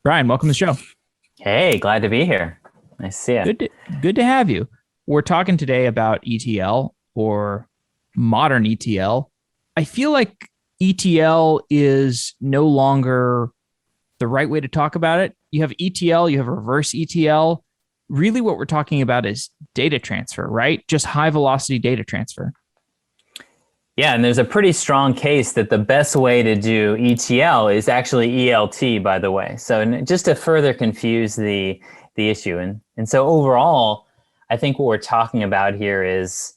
Brian, welcome to the show. Hey, glad to be here. Nice to see you. Good to, good to have you. We're talking today about ETL or modern ETL. I feel like ETL is no longer the right way to talk about it. You have ETL, you have reverse ETL. Really, what we're talking about is data transfer, right? Just high velocity data transfer. Yeah, and there's a pretty strong case that the best way to do ETL is actually ELT, by the way. So just to further confuse the issue. And so overall, I think what we're talking about here is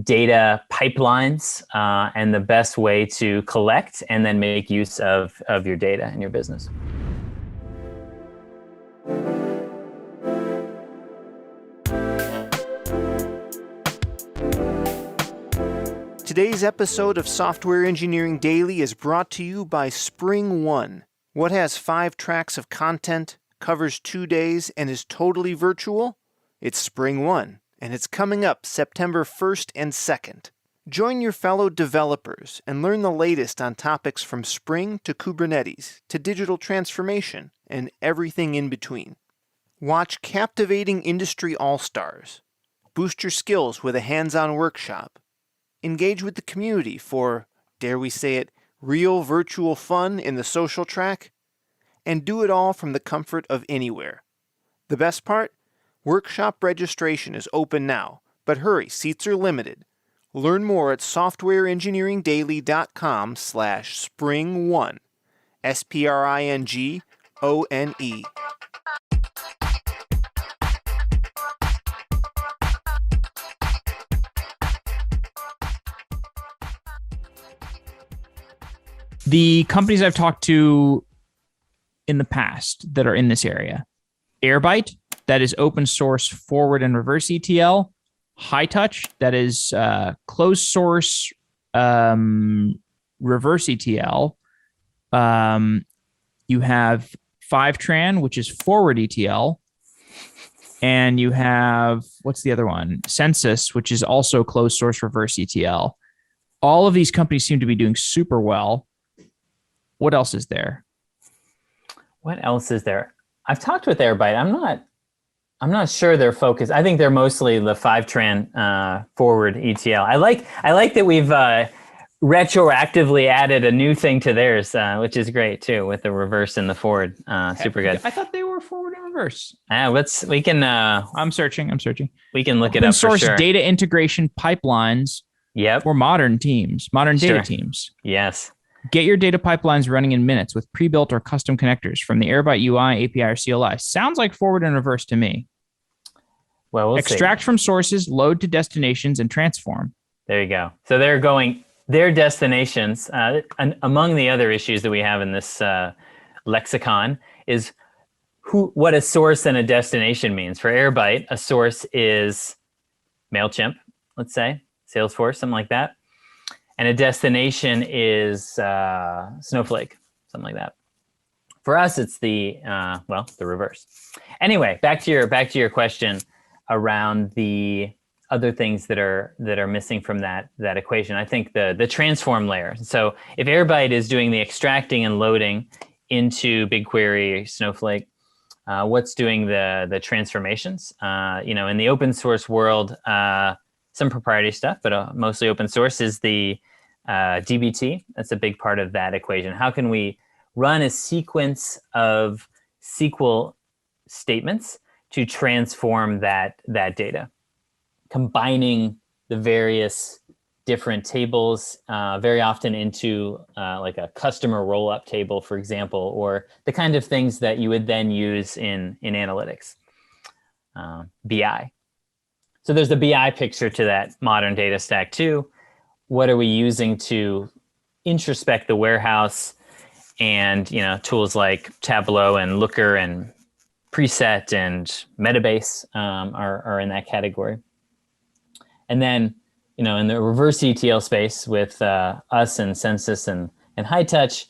data pipelines and the best way to collect and then make use of your data in your business. Today's episode of Software Engineering Daily is brought to you by Spring One. What has 5 tracks of content, covers 2 days, and is totally virtual? It's Spring One, and it's coming up September 1st and 2nd. Join your fellow developers and learn the latest on topics from Spring to Kubernetes to digital transformation and everything in between. Watch captivating industry all-stars. Boost your skills with a hands-on workshop. Engage with the community for, dare we say it, real virtual fun in the social track, and do it all from the comfort of anywhere. The best part? Workshop registration is open now, but hurry, seats are limited. Learn more at softwareengineeringdaily.com/spring1. SPRINGONE. The companies I've talked to in the past that are in this area, Airbyte, that is open source forward and reverse ETL, HighTouch, that is closed source reverse ETL. You have Fivetran, which is forward ETL. And you have, what's the other one? Census, which is also closed source reverse ETL. All of these companies seem to be doing super well. What else is there? What else is there? I've talked with Airbyte. I'm not sure their focus. I think they're mostly the Fivetran forward ETL. I like that we've retroactively added a new thing to theirs, which is great too, with the reverse and the forward. Super good. I thought they were forward and reverse. We can. I'm searching. We can look it Open up for source sure. data integration pipelines. Yep. For modern data Sure. teams. Yes. Get your data pipelines running in minutes with pre-built or custom connectors from the Airbyte UI, API, or CLI. Sounds like forward and reverse to me. Well, we'll Extract see. from sources, load to destinations, and transform. There you go. So they're going their destinations. Among the other issues that we have in this lexicon is what a source and a destination means. For Airbyte, a source is MailChimp, let's say, Salesforce, something like that. And a destination is Snowflake, something like that. For us, it's the reverse. Anyway, back to your question around the other things that are missing from that equation. I think the transform layer. So if Airbyte is doing the extracting and loading into BigQuery, Snowflake, what's doing the transformations? In the open source world, some proprietary stuff, but mostly open source is the DBT. That's a big part of that equation. How can we run a sequence of SQL statements to transform that data, combining the various different tables, very often into like a customer roll-up table, for example, or the kind of things that you would then use in analytics, BI. So there's the BI picture to that modern data stack too. What are we using to introspect the warehouse? And tools like Tableau and Looker and Preset and Metabase are in that category. And then in the reverse ETL space with us and Census and HighTouch,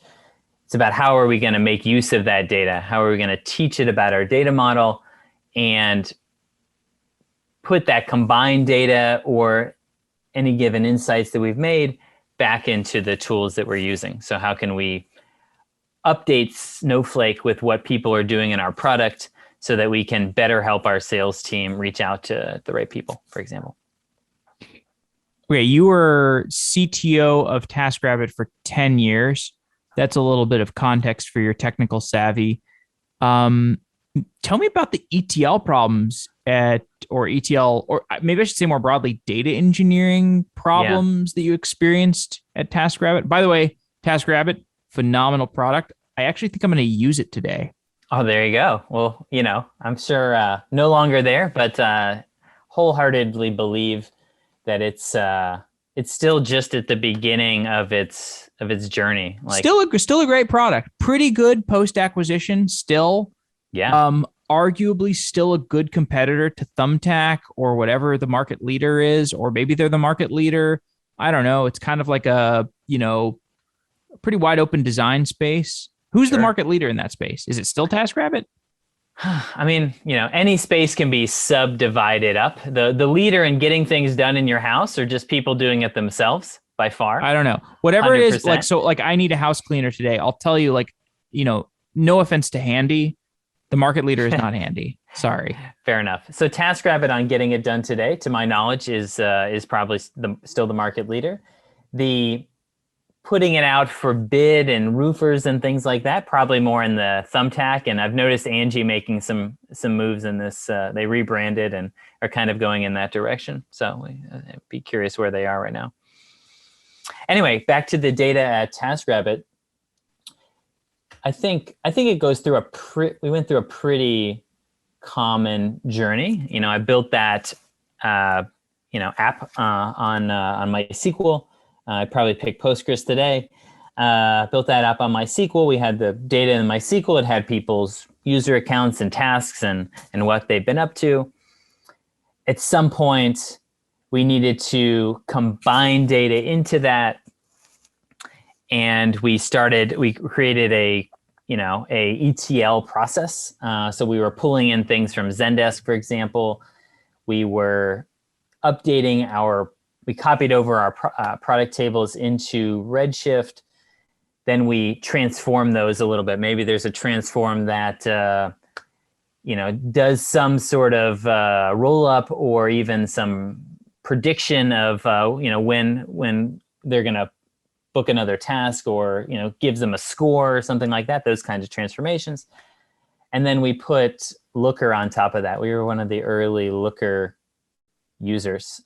it's about how are we going to make use of that data? How are we going to teach it about our data model and put that combined data or any given insights that we've made back into the tools that we're using? So how can we update Snowflake with what people are doing in our product so that we can better help our sales team reach out to the right people, for example. Okay, you were CTO of TaskRabbit for 10 years. That's a little bit of context for your technical savvy. Tell me about the ETL problems or ETL, or maybe I should say more broadly, data engineering problems that you experienced at TaskRabbit. By the way, TaskRabbit, phenomenal product. I actually think I'm going to use it today. Oh, there you go. Well, I'm sure no longer there, but wholeheartedly believe that it's still just at the beginning of its journey. Like, still a great product. Pretty good post-acquisition still. Yeah. Arguably still a good competitor to Thumbtack or whatever the market leader is, or maybe they're the market leader. I don't know. It's kind of like a pretty wide open design space. Who's the market leader in that space? Is it still TaskRabbit? I mean, any space can be subdivided up. The leader in getting things done in your house are just people doing it themselves by far. I don't know. Whatever 100%. It is, like I need a house cleaner today. I'll tell you, no offense to Handy. The market leader is not Handy. Sorry. Fair enough. So TaskRabbit on getting it done today, to my knowledge, is probably still the market leader. The putting it out for bid and roofers and things like that, probably more in the Thumbtack. And I've noticed Angie making some moves in this. They rebranded and are kind of going in that direction. So I'd be curious where they are right now. Anyway, back to the data at TaskRabbit. I think it goes through we went through a pretty common journey. I built that app on MySQL. I probably picked Postgres today. Built that app on MySQL. We had the data in MySQL. It had people's user accounts and tasks and what they've been up to. At some point, we needed to combine data into that. And we created a ETL process. So we were pulling in things from Zendesk, for example. We were updating we copied over our product tables into Redshift. Then we transformed those a little bit. Maybe there's a transform that, does some sort of roll up or even some prediction of, when they're going to book another task or, gives them a score or something like that, those kinds of transformations. And then we put Looker on top of that. We were one of the early Looker users,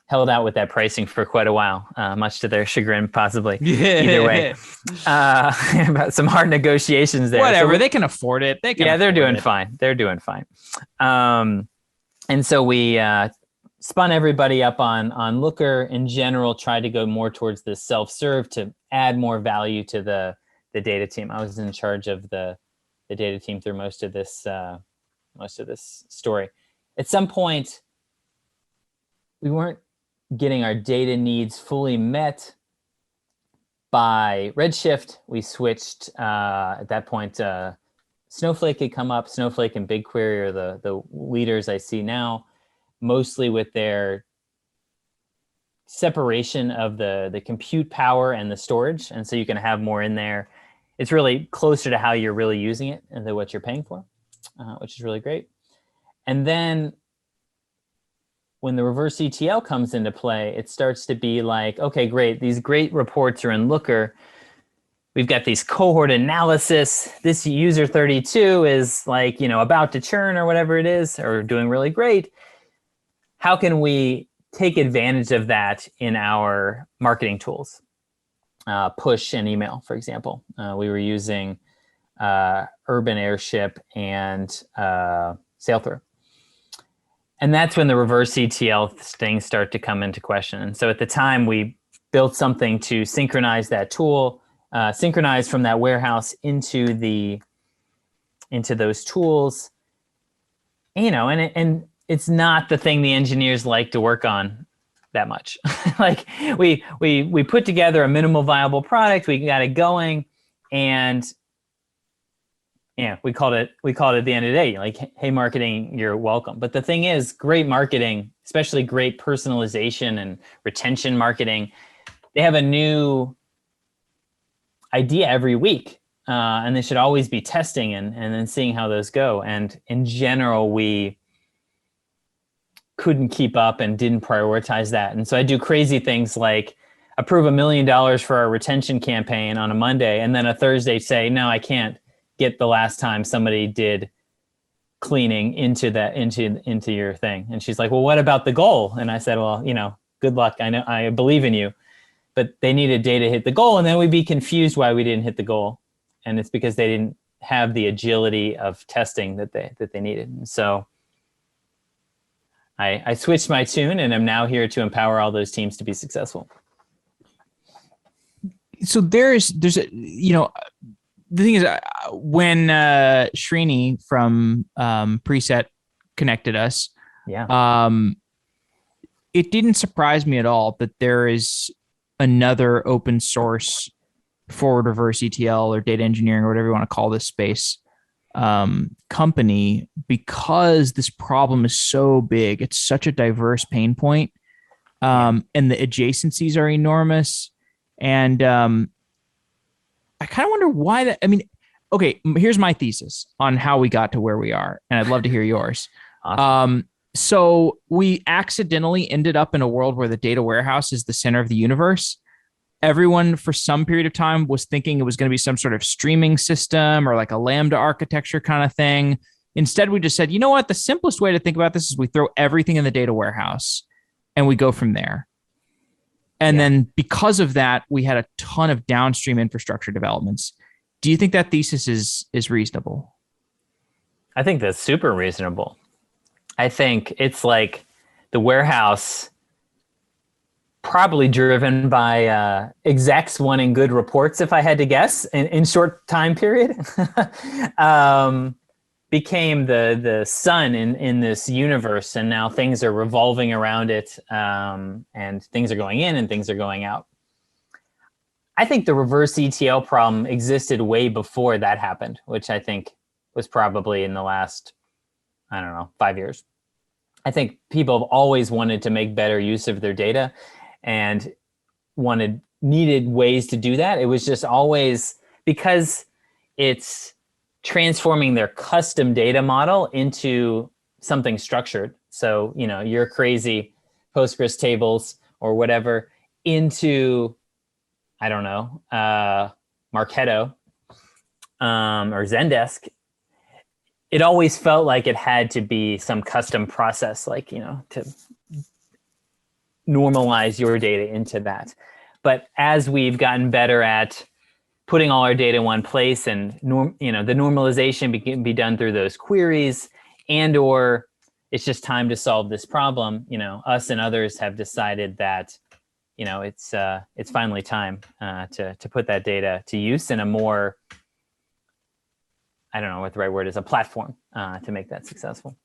held out with that pricing for quite a while, much to their chagrin, possibly. Either way, about some hard negotiations there. Whatever, they can afford it. They're doing fine. They're doing fine. And so we spun everybody up on Looker. In general, tried to go more towards the self-serve to add more value to the data team. I was in charge of the data team through most of this story. At some point, we weren't getting our data needs fully met by Redshift. We switched at that point. Snowflake had come up. Snowflake and BigQuery are the leaders I see now, mostly with their separation of the compute power and the storage. And so you can have more in there. It's really closer to how you're really using it and what you're paying for, which is really great. And then when the reverse ETL comes into play, it starts to be like, okay, great. These great reports are in Looker. We've got these cohort analysis. This user 32 is about to churn or whatever it is, or doing really great. How can we take advantage of that in our marketing tools? Push and email, for example. We were using Urban Airship and Sailthrough. And that's when the reverse ETL things start to come into question. And so at the time, we built something to synchronize that tool, synchronize from that warehouse into those tools. And it's not the thing the engineers like to work on that much. we put together a minimal viable product, we got it going, and we called it at the end of the day, like, hey, marketing, you're welcome. But the thing is, great marketing, especially great personalization and retention marketing, they have a new idea every week. and they should always be testing and then seeing how those go. And in general, we couldn't keep up and didn't prioritize that. And so I do crazy things like approve $1 million for our retention campaign on a Monday, and then a Thursday say, no, I can't get the last time somebody did cleaning into your thing. And she's like, well, what about the goal? And I said, well, good luck. I know, I believe in you, but they needed data to hit the goal. And then we'd be confused why we didn't hit the goal. And it's because they didn't have the agility of testing that they needed. And so I switched my tune, and I'm now here to empower all those teams to be successful. So there's the thing is, when Srini from Preset connected us, it didn't surprise me at all that there is another open source forward reverse ETL or data engineering or whatever you want to call this space company, because this problem is so big. It's such a diverse pain point, and the adjacencies are enormous. And I kind of wonder why that. I mean, okay, here's my thesis on how we got to where we are, and I'd love to hear yours. Awesome. So we accidentally ended up in a world where the data warehouse is the center of the universe. Everyone for some period of time was thinking it was going to be some sort of streaming system or like a Lambda architecture kind of thing. Instead, we just said, you know what? The simplest way to think about this is we throw everything in the data warehouse and we go from there. And then because of that, we had a ton of downstream infrastructure developments. Do you think that thesis is reasonable? I think that's super reasonable. I think it's like the warehouse, probably driven by execs wanting good reports, if I had to guess, in short time period, became the sun in this universe. And now things are revolving around it, and things are going in and things are going out. I think the reverse ETL problem existed way before that happened, which I think was probably in the last, 5 years. I think people have always wanted to make better use of their data and needed ways to do that. It was just always because it's transforming their custom data model into something structured. So, your crazy Postgres tables or whatever into, Marketo or Zendesk. It always felt like it had to be some custom process, like, to normalize your data into that. But as we've gotten better at putting all our data in one place, and the normalization can be done through those queries, and or it's just time to solve this problem, us and others have decided that it's finally time to put that data to use in a more, I don't know what the right word is, a platform to make that successful.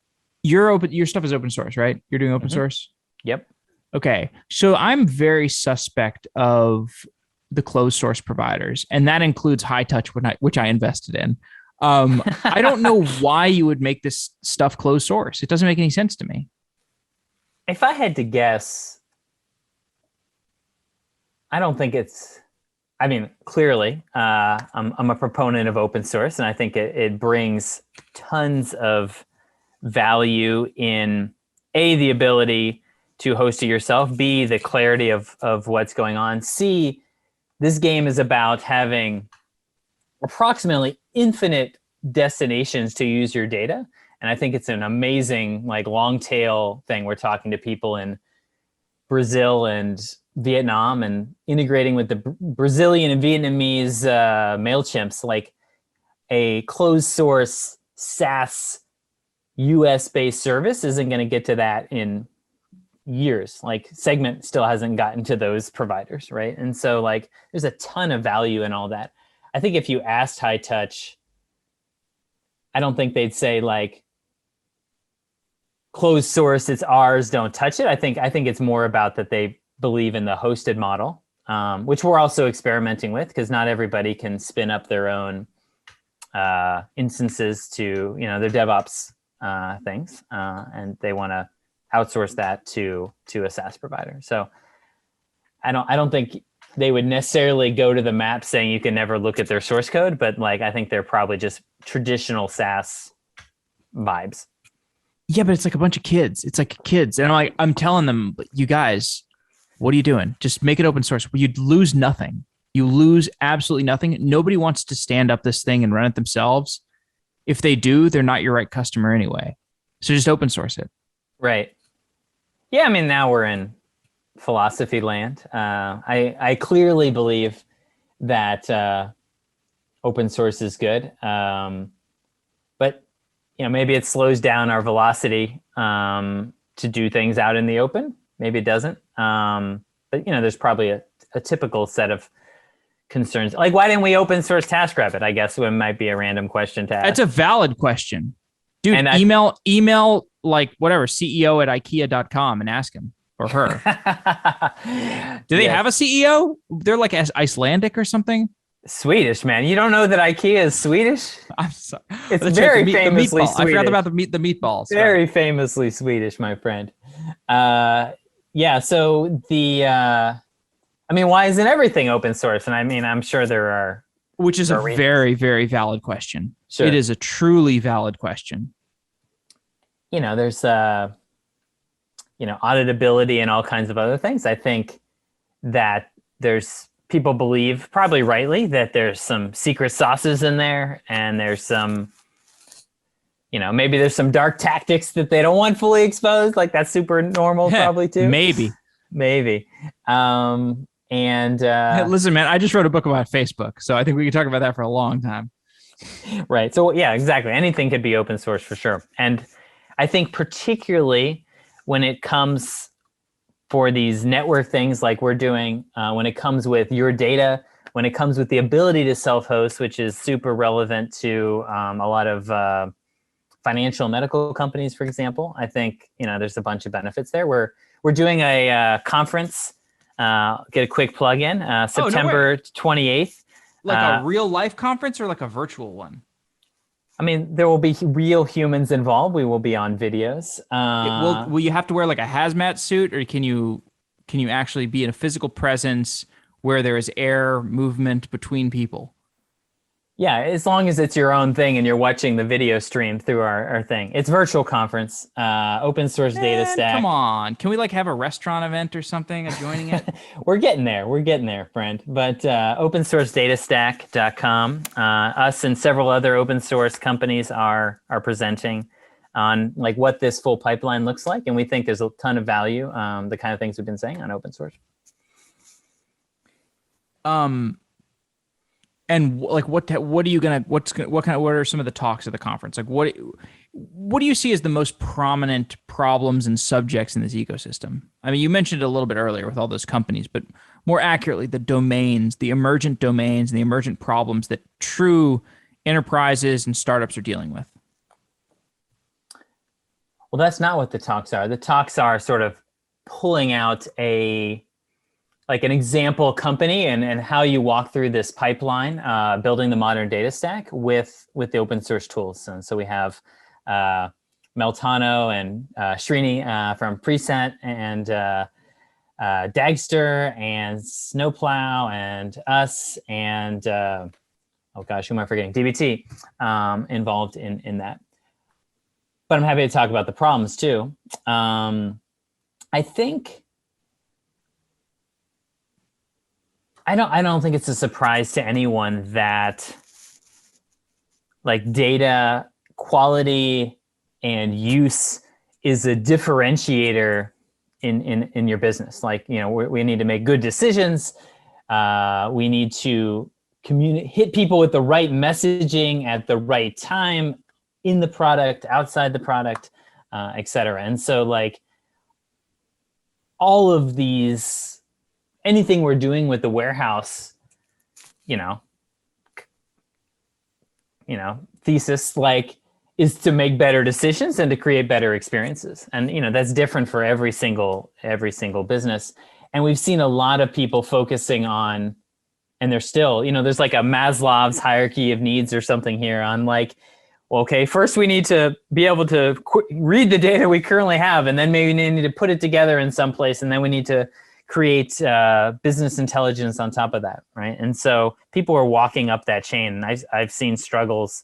Your stuff is open source, right? You're doing open source? Yep. Okay. So I'm very suspect of the closed source providers, and that includes High Touch, which I invested in. I don't know why you would make this stuff closed source. It doesn't make any sense to me. If I had to guess, I don't think clearly, I'm a proponent of open source, and I think it brings tons of value in the ability to host it yourself, B, the clarity of what's going on, C, this game is about having approximately infinite destinations to use your data. And I think it's an amazing, long tail thing. We're talking to people in Brazil and Vietnam and integrating with the Brazilian and Vietnamese MailChimps, like a closed source SaaS US-based service isn't going to get to that in years. Like Segment still hasn't gotten to those providers, right? And so there's a ton of value in all that. I think if you asked High Touch, I don't think they'd say closed source, it's ours, don't touch it. I think it's more about that they believe in the hosted model, which we're also experimenting with, because not everybody can spin up their own instances to their DevOps things, and they want to outsource that to a SaaS provider. So I don't think they would necessarily go to the map saying you can never look at their source code, but like I think they're probably just traditional SaaS vibes. Yeah, but it's like a bunch of kids. It's like kids. And I'm telling them, you guys, what are you doing? Just make it open source. You'd lose nothing. You lose absolutely nothing. Nobody wants to stand up this thing and run it themselves. If they do, they're not your right customer anyway. So just open source it. Right. Yeah, I mean, now we're in philosophy land. I clearly believe that open source is good. But maybe it slows down our velocity to do things out in the open. Maybe it doesn't. But there's probably a typical set of concerns. Like, why didn't we open source TaskRabbit? I guess it might be a random question to ask. That's a valid question. Dude, And email like whatever, CEO at IKEA.com and ask him or her. Do they have a CEO? They're like Icelandic or something? Swedish, man. You don't know that IKEA is Swedish? I'm sorry. It's very famously Swedish. I forgot about the meatballs. Very famously Swedish, my friend. Yeah, so why isn't everything open source? And I mean, I'm sure there are. Which is a very, very valid question. Sure. It is a truly valid question. There's auditability and all kinds of other things. I think that there's people believe, probably rightly, that there's some secret sauces in there, and there's some, maybe there's some dark tactics that they don't want fully exposed. Like that's super normal, probably too. Maybe. Listen, man, I just wrote a book about Facebook, so I think we could talk about that for a long time. Right. So yeah, exactly. Anything could be open source for sure. And I think particularly when it comes for these network things like we're doing, when it comes with your data, when it comes with the ability to self-host, which is super relevant to a lot of financial medical companies, for example, I think, there's a bunch of benefits there. We're doing a conference, get a quick plug in, September 28th. Like a real life conference or like a virtual one? I mean, there will be real humans involved. We will be on videos. Will you have to wear like a hazmat suit, or can you actually be in a physical presence where there is air movement between people? Yeah, as long as it's your own thing and you're watching the video stream through our thing. It's virtual conference, open source data stack. Come on. Can we like have a restaurant event or something adjoining it? We're getting there, friend. But opensourcedatastack.com, us and several other open source companies are presenting on like what this full pipeline looks like. And we think there's a ton of value, the kind of things we've been saying on open source. And like, what are some of the talks at the conference? Like, what do you see as the most prominent problems and subjects in this ecosystem? I mean, you mentioned it a little bit earlier with all those companies, but more accurately, the domains, the emergent domains, and the emergent problems that true enterprises and startups are dealing with. Well, that's not what the talks are. The talks are sort of pulling out like an example company and how you walk through this pipeline, building the modern data stack with the open source tools. And so we have Meltano and Srini from Preset and Dagster and Snowplow and us and, oh gosh, who am I forgetting? DBT involved in that. But I'm happy to talk about the problems too. I think, I don't think it's a surprise to anyone that like data quality and use is a differentiator in your business. Like, we need to make good decisions. We need to hit people with the right messaging at the right time in the product, outside the product, et cetera. And so like all of these, anything we're doing with the warehouse, thesis, like, is to make better decisions and to create better experiences. And, that's different for every single business. And we've seen a lot of people focusing on, and there's still, there's like a Maslow's hierarchy of needs or something here on like, well, okay, first we need to be able to read the data we currently have, and then maybe we need to put it together in some place, and then we need to create business intelligence on top of that, right? And so people are walking up that chain. And I've seen struggles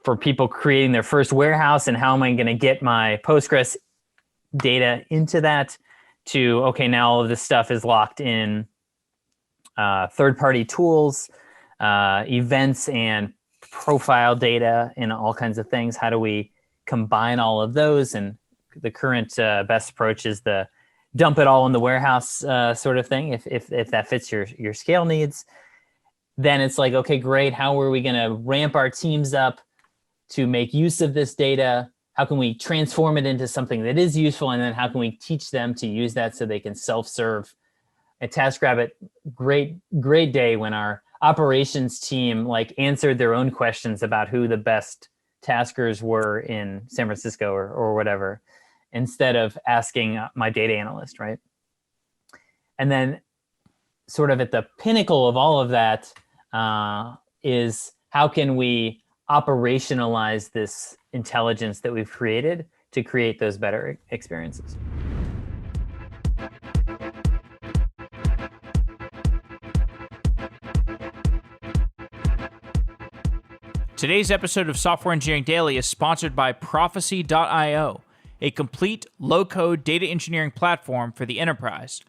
for people creating their first warehouse, and how am I going to get my Postgres data into that, to, okay, now all of this stuff is locked in third-party tools, events and profile data, and all kinds of things. How do we combine all of those? And the current best approach is the dump it all in the warehouse sort of thing, if that fits your scale needs. Then it's like, okay, great. How are we going to ramp our teams up to make use of this data? How can we transform it into something that is useful? And then how can we teach them to use that so they can self-serve? At TaskRabbit, great day when our operations team answered their own questions about who the best taskers were in San Francisco or whatever, instead of asking my data analyst, right? And then sort of at the pinnacle of all of that is, how can we operationalize this intelligence that we've created to create those better experiences? Today's episode of Software Engineering Daily is sponsored by Prophecy.io, a complete low-code data engineering platform for the enterprise.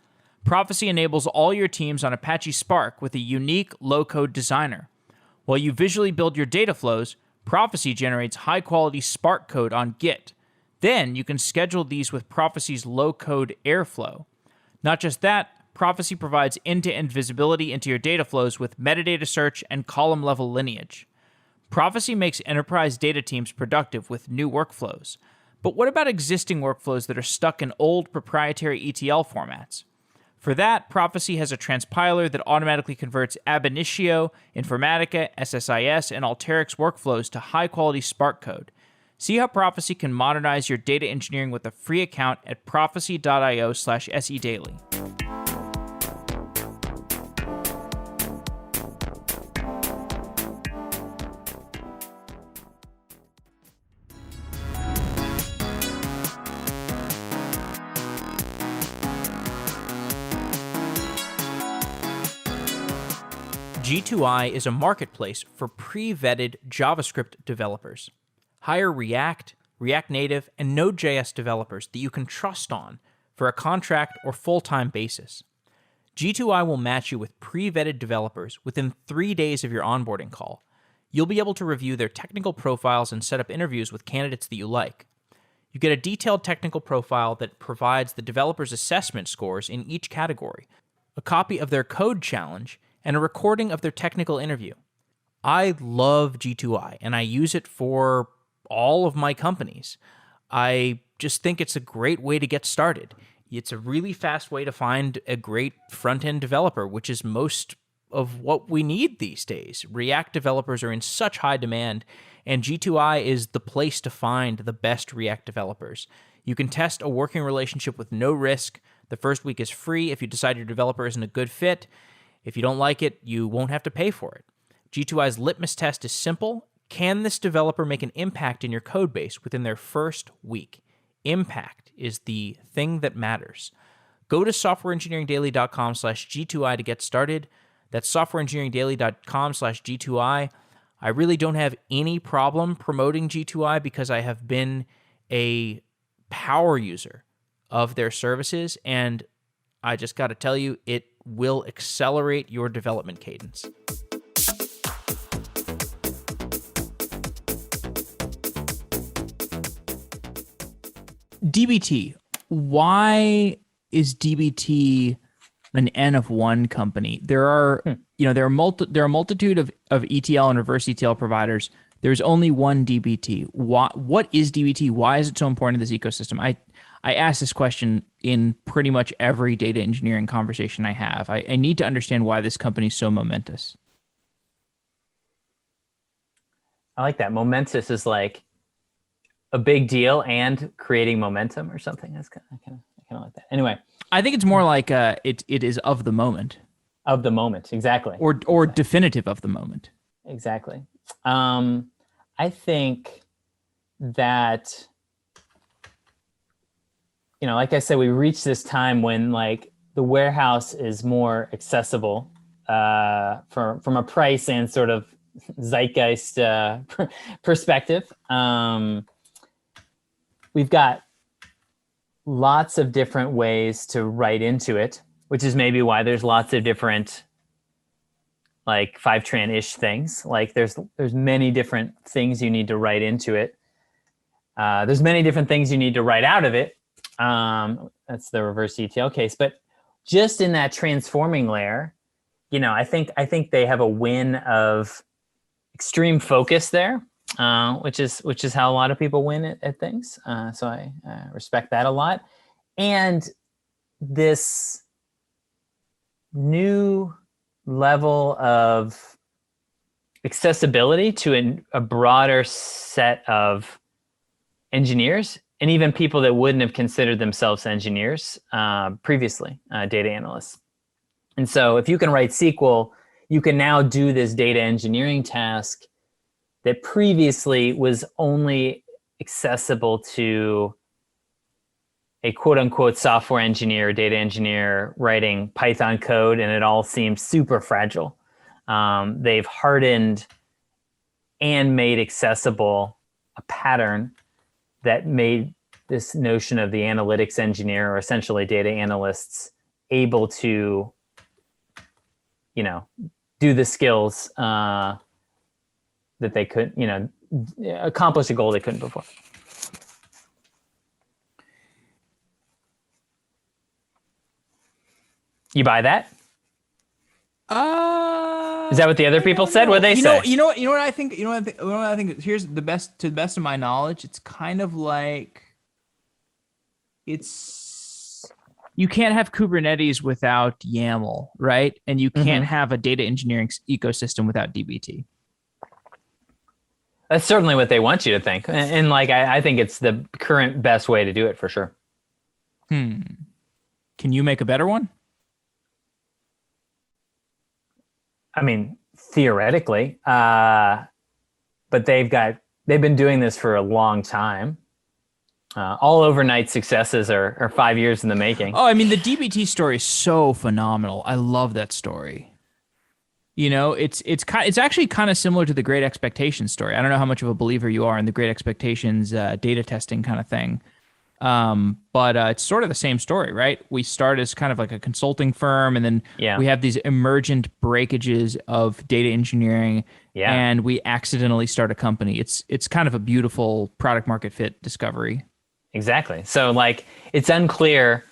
Prophecy enables all your teams on Apache Spark with a unique low-code designer. While you visually build your data flows, Prophecy generates high-quality Spark code on Git. Then you can schedule these with Prophecy's low-code Airflow. Not just that, Prophecy provides end-to-end visibility into your data flows with metadata search and column-level lineage. Prophecy makes enterprise data teams productive with new workflows. But what about existing workflows that are stuck in old proprietary ETL formats? For that, Prophecy has a transpiler that automatically converts ab initio, Informatica, SSIS, and Alteryx workflows to high-quality Spark code. See how Prophecy can modernize your data engineering with a free account at prophecy.io/sedaily. G2I is a marketplace for pre-vetted JavaScript developers. Hire React, React Native, and Node.js developers that you can trust on for a contract or full-time basis. G2I will match you with pre-vetted developers within 3 days of your onboarding call. You'll be able to review their technical profiles and set up interviews with candidates that you like. You get a detailed technical profile that provides the developer's assessment scores in each category, a copy of their code challenge, and a recording of their technical interview. I love G2I, and I use it for all of my companies. I just think it's a great way to get started. It's a really fast way to find a great front-end developer, which is most of what we need these days. React developers are in such high demand, and G2I is the place to find the best React developers. You can test a working relationship with no risk. The first week is free if you decide your developer isn't a good fit. If you don't like it, you won't have to pay for it. G2I's litmus test is simple. Can this developer make an impact in your code base within their first week? Impact is the thing that matters. Go to softwareengineeringdaily.com/G2I to get started. That's softwareengineeringdaily.com/G2I. I really don't have any problem promoting G2I because I have been a power user of their services, and I just got to tell you, it will accelerate your development cadence. DBT. Why is DBT an N of one company? There are, there are a multitude of ETL and reverse ETL providers. There's only one DBT. What is DBT? Why is it so important in this ecosystem? I ask this question in pretty much every data engineering conversation I have. I need to understand why this company is so momentous. I like that. Momentous is like a big deal and creating momentum or something. That's kind of like that. Anyway, I think it's more like it is of the moment. Of the moment, exactly. Or exactly. Definitive of the moment. Exactly. I think that like I said, we reached this time when like the warehouse is more accessible from a price and sort of zeitgeist perspective. We've got lots of different ways to write into it, which is maybe why there's lots of different like Fivetran-ish things. Like there's many different things you need to write into it. There's many different things you need to write out of it. That's the reverse ETL case. But just in that transforming layer, I think they have a win of extreme focus there, which is how a lot of people win at things. So I respect that a lot. And this new level of accessibility to a broader set of engineers, and even people that wouldn't have considered themselves engineers previously, data analysts. And so if you can write SQL, you can now do this data engineering task that previously was only accessible to a quote unquote software engineer, data engineer writing Python code, and it all seemed super fragile. They've hardened and made accessible a pattern that made this notion of the analytics engineer, or essentially data analysts, able to, do the skills that they could, accomplish a goal they couldn't before. You buy that? Is that what the other people said? What they say? You know what I think. You know what I think. Here's the best, to the best of my knowledge. It's kind of like you can't have Kubernetes without YAML, right? And you can't have a data engineering ecosystem without DBT. That's certainly what they want you to think, and like I think it's the current best way to do it for sure. Can you make a better one? I mean, theoretically, but they've been doing this for a long time. All overnight successes are 5 years in the making. Oh, I mean, the DBT story is so phenomenal. I love that story. It's actually kind of similar to the Great Expectations story. I don't know how much of a believer you are in the Great Expectations data testing kind of thing. But it's sort of the same story, right? We start as kind of like a consulting firm, and then we have these emergent breakages of data engineering, and we accidentally start a company. It's kind of a beautiful product market fit discovery. Exactly. So like, it's unclear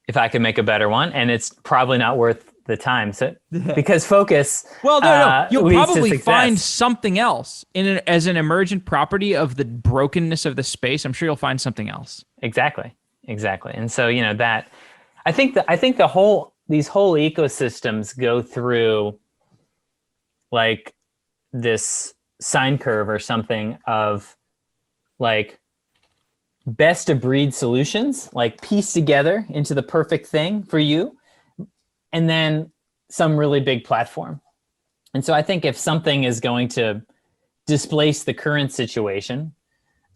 if I could make a better one, and it's probably not worth the time. So because focus, well, no, you'll probably find success. Something else as an emergent property of the brokenness of the space. I'm sure you'll find something else. Exactly. And so that I think these whole ecosystems go through like this sine curve or something of like best of breed solutions, like pieced together into the perfect thing for you, and then some really big platform. And so I think if something is going to displace the current situation,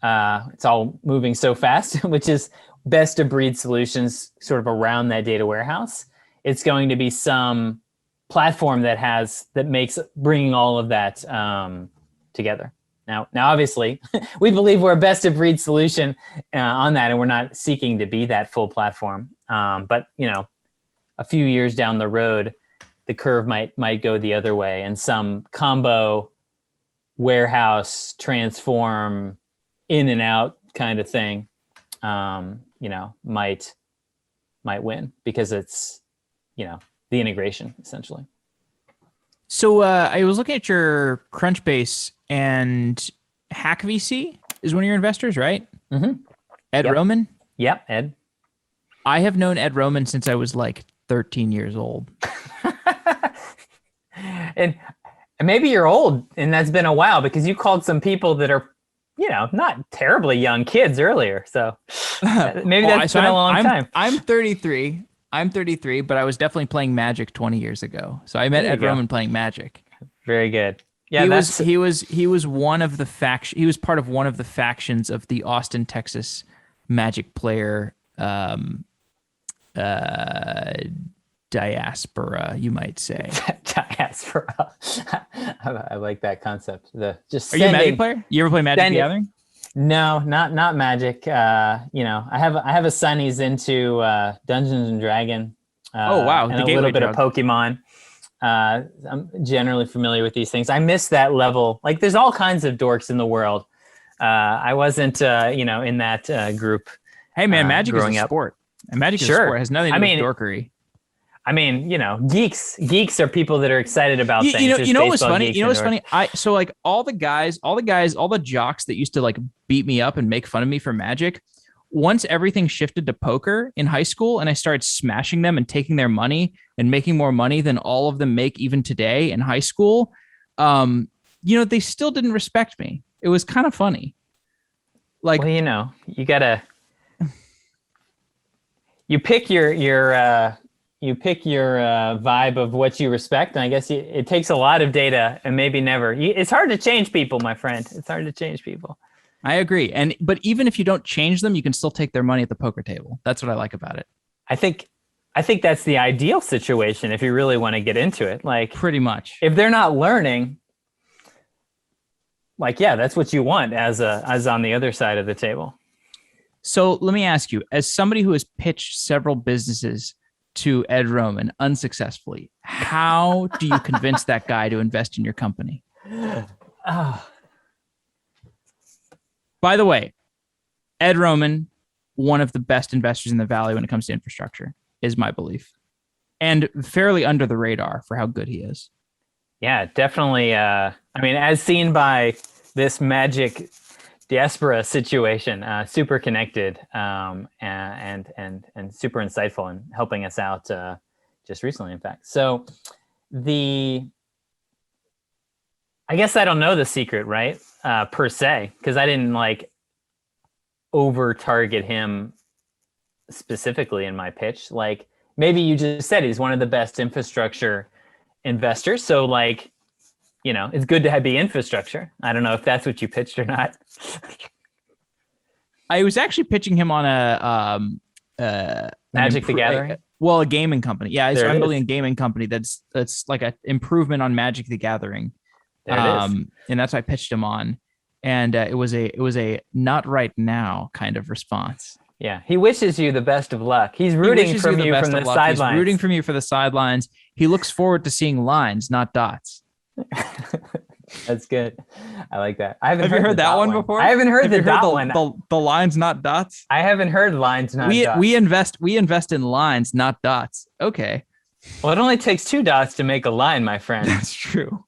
it's all moving so fast, which is best of breed solutions sort of around that data warehouse. It's going to be some platform that makes bringing all of that together. Now, obviously, we believe we're a best of breed solution on that, and we're not seeking to be that full platform. But a few years down the road, the curve might go the other way, and some combo warehouse transform in and out kind of thing, might win because it's, the integration essentially. So I was looking at your Crunchbase, and Hack VC is one of your investors, right? Mm-hmm. Ed Roman? Yep, Ed. I have known Ed Roman since I was like 13 years old. And maybe you're old, and that's been a while because you called some people that are, not terribly young kids earlier. So maybe that's been a long time. I'm 33. But I was definitely playing Magic 20 years ago. So I met Ed Roman playing Magic. Very good. Yeah, he was one of the He was part of one of the factions of the Austin, Texas Magic player diaspora, you might say. Diaspora. I like that concept. Are you a Magic player? You ever play Magic the Gathering? No, not Magic. I have a son. He's into Dungeons and Dragons. Oh wow, and a little bit of Pokemon. I'm generally familiar with these things. I miss that level. Like, there's all kinds of dorks in the world. I wasn't, in that group. Hey man, Magic is a sport. And Magic is a sport. It has nothing to do with dorkery. I mean, geeks are people that are excited about things. You know what's funny? You know what's funny? All the jocks that used to like beat me up and make fun of me for Magic, once everything shifted to poker in high school and I started smashing them and taking their money and making more money than all of them make even today in high school, they still didn't respect me. It was kind of funny. Like, well, you gotta, you pick your vibe of what you respect, and I guess it takes a lot of data and maybe never. It's hard to change people, my friend. It's hard to change people. I agree, but even if you don't change them, you can still take their money at the poker table. That's what I like about it. I think that's the ideal situation if you really want to get into it. Like, pretty much, if they're not learning, like, yeah, that's what you want as on the other side of the table. So let me ask you, as somebody who has pitched several businesses to Ed Roman unsuccessfully, how do you convince that guy to invest in your company? By the way, Ed Roman, one of the best investors in the Valley when it comes to infrastructure, is my belief. And fairly under the radar for how good he is. Yeah, definitely. As seen by this Magic diaspora situation, super connected and super insightful and helping us out just recently, in fact. So I guess I don't know the secret, right? Per se, because I didn't like over target him specifically in my pitch. Like, maybe you just said he's one of the best infrastructure investors. So like, it's good to be infrastructure. I don't know if that's what you pitched or not. I was actually pitching him on a Magic the Gathering. A gaming company. Yeah, I'm building a gaming company that's like an improvement on Magic the Gathering. There it is. And that's what I pitched him on, and it was a not right now kind of response. Yeah, he wishes you the best of luck. He's rooting from you from the sidelines. He's rooting from you for the sidelines. He looks forward to seeing lines, not dots. That's good. I like that. Have you heard that one before? I haven't heard the dot one. The lines, not dots. I haven't heard lines, not dots. We invest in lines, not dots. Okay. Well, it only takes 2 dots to make a line, my friend. That's true.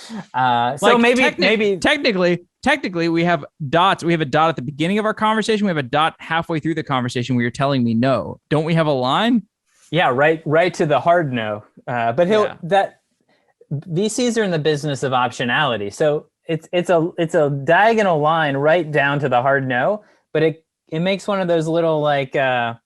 So maybe technically we have dots. We have a dot at the beginning of our conversation. We have a dot halfway through the conversation where you're telling me no. Don't we have a line? Yeah, right to the hard no. But VCs are in the business of optionality. So it's a diagonal line right down to the hard no, but it makes one of those little like high.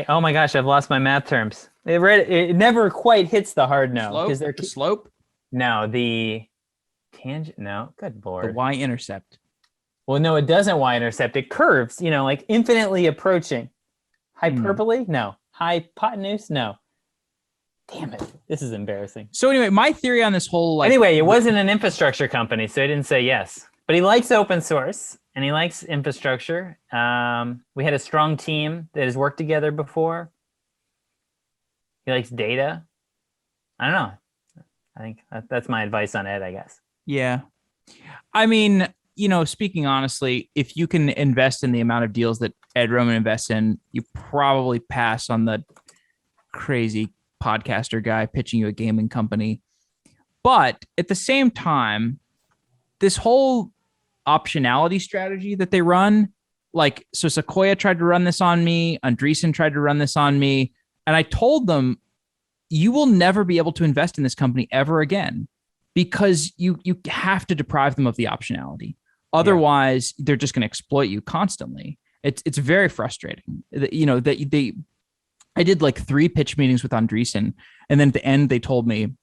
Oh my gosh, I've lost my math terms. It never quite hits the hard no. The slope? No, the tangent. No, good lord. The y-intercept. Well, no, it doesn't y-intercept. It curves. Like infinitely approaching. Hyperbole? No. Hypotenuse? No. Damn it. This is embarrassing. So anyway, my theory on this whole Anyway, it wasn't an infrastructure company, so I didn't say yes. But he likes open source and he likes infrastructure. We had a strong team that has worked together before. He likes data. I don't know. I think that's my advice on Ed, I guess. Yeah. I mean, speaking honestly, if you can invest in the amount of deals that Ed Roman invests in, you probably pass on the crazy podcaster guy pitching you a gaming company. But at the same time, this whole optionality strategy that they run, so Sequoia tried to run this on me, Andreessen tried to run this on me, and I told them, you will never be able to invest in this company ever again because you have to deprive them of the optionality. Otherwise, they're just going to exploit you constantly. It's very frustrating. I did like 3 pitch meetings with Andreessen, and then at the end they told me,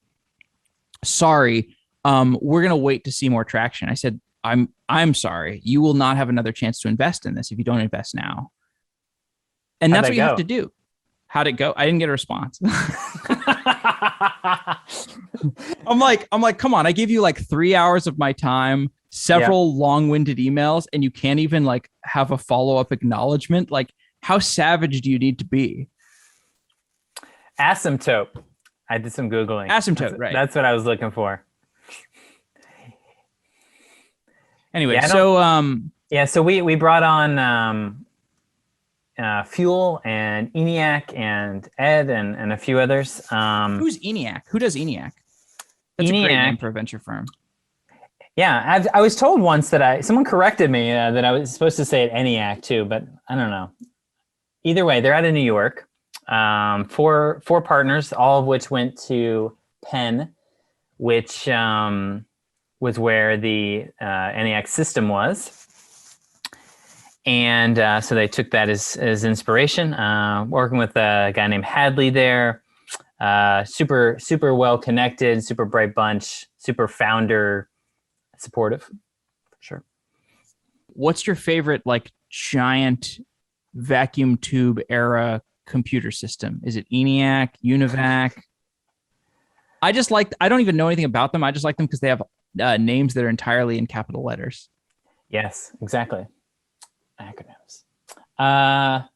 "Sorry, we're going to wait to see more traction." I said, I'm sorry. You will not have another chance to invest in this if you don't invest now. And that's what you have to do. How'd it go? I didn't get a response. I'm like, come on. I gave you like 3 hours of my time, several long-winded emails, and you can't even like have a follow-up acknowledgement. Like, how savage do you need to be? Asymptote. I did some Googling. Asymptote, right. That's what I was looking for. Anyway, so we brought on Fuel and ENIAC and Ed and a few others. Who's ENIAC? Who does ENIAC? That's a great name for a venture firm. Yeah, I was told once that someone corrected me that I was supposed to say it ENIAC too, but I don't know. Either way, they're out of New York. Four partners, all of which went to Penn, which was where the ENIAC system was. And so they took that as inspiration. Working with a guy named Hadley there, super well connected, super bright bunch, super founder supportive, for sure. What's your favorite like giant vacuum tube era computer system? Is it ENIAC, UNIVAC? I don't even know anything about them. I just like them because they have names that are entirely in capital letters. Yes, exactly. Acronyms. I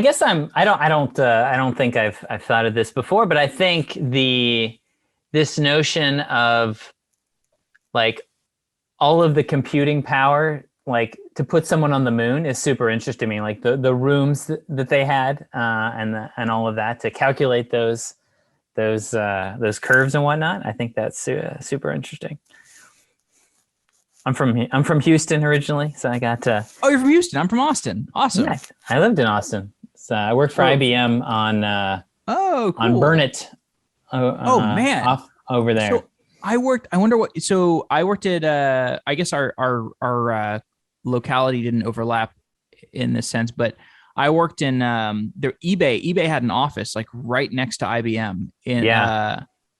guess I don't think I've thought of this before, but I think this notion of like all of the computing power, like to put someone on the moon, is super interesting to me. Like the rooms that they had and all of that to calculate those curves and whatnot. I think that's super interesting. I'm from Houston originally, so I got to. Oh, you're from Houston. I'm from Austin. Awesome. Yeah, I lived in Austin. So I worked for IBM on. Cool. On Burnett. Man. Off over there. So I wonder what. So I worked at. I guess our locality didn't overlap in this sense, but I worked in their eBay. eBay had an office like right next to IBM.